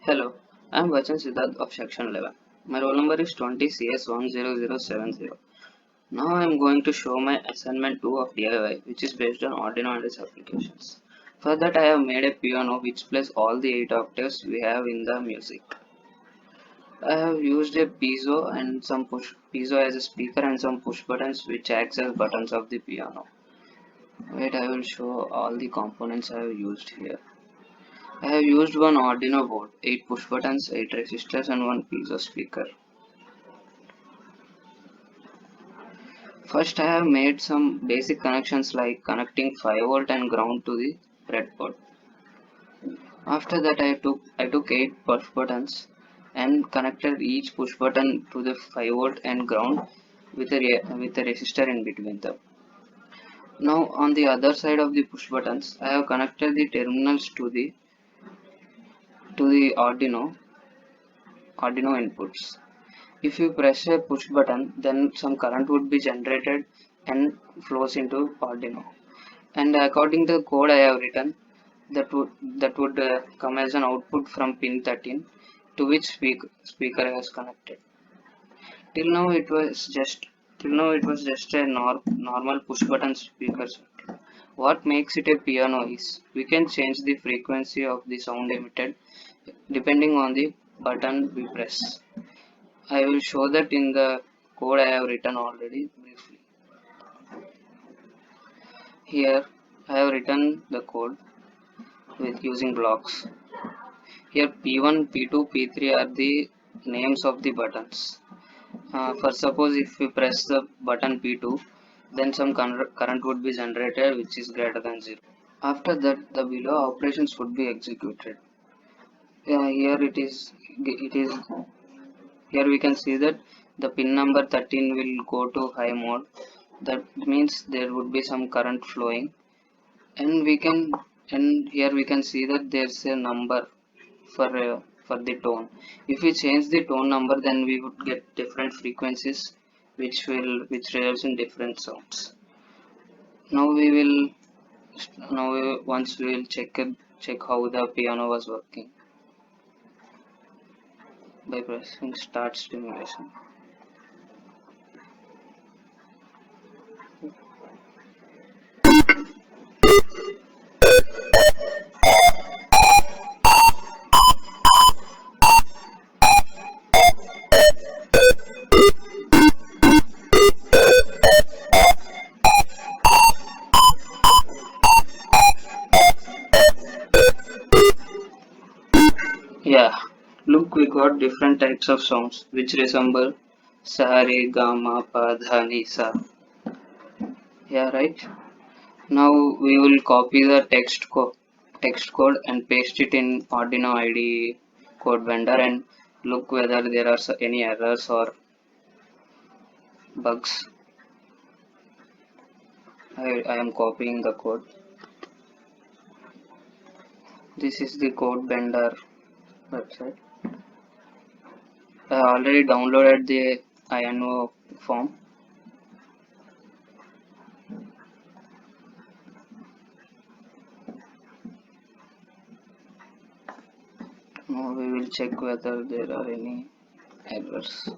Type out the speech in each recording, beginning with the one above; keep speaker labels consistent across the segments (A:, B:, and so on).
A: Hello, I am Vachan Siddharth of Section 11. My roll number is 20CS10070. Now I am going to show my assignment 2 of DIY, which is based on Arduino and its applications. For that I have made a piano which plays all the 8 octaves we have in the music. I have used a piezo as a speaker and some push buttons which acts as buttons of the piano. Wait, I will show all the components I have used here. I have used one Arduino board, 8 push buttons, 8 resistors and one piezo speaker. First I have made some basic connections like connecting 5V and ground to the breadboard. After that I took 8 push buttons and connected each push button to the 5V and ground with a resistor in between them. Now on the other side of the push buttons I have connected the terminals to the Arduino inputs. If you press a push button, then some current would be generated and flows into Arduino. And according to the code I have written, that would come as an output from pin 13 to which speaker I was connected. Till now it was just a normal push button speaker circuit. What makes it a piano is we can change the frequency of the sound emitted depending on the button we press. I will show that in the code I have written already briefly. Here I have written the code with using blocks. Here P1, P2, P3 are the names of the buttons. For suppose if we press the button P2, then some current would be generated which is greater than 0. After that the below operations would be executed. It is here we can see that the pin number 13 will go to high mode. That means there would be some current flowing, and here we can see that there's a number for the tone. If we change the tone number, then we would get different frequencies which results in different sounds. Now once we will check how the piano was working by pressing start stimulation. Yeah, look, we got different types of sounds which resemble sa, re, ga, ma, pa, dha, ni, sa. Yeah, right. Now we will copy the text code and paste it in Arduino IDE code vendor and look whether there are any errors or bugs. I am copying the code. This is the code vendor website. I already downloaded the INO form. Now we will check whether there are any errors.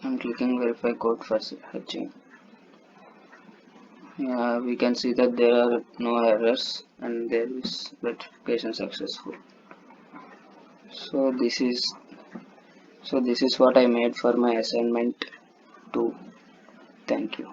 A: I'm clicking verify code for fetching. Yeah, we can see that there are no errors and there is verification successful. So this is what I made for my assignment 2. Thank you.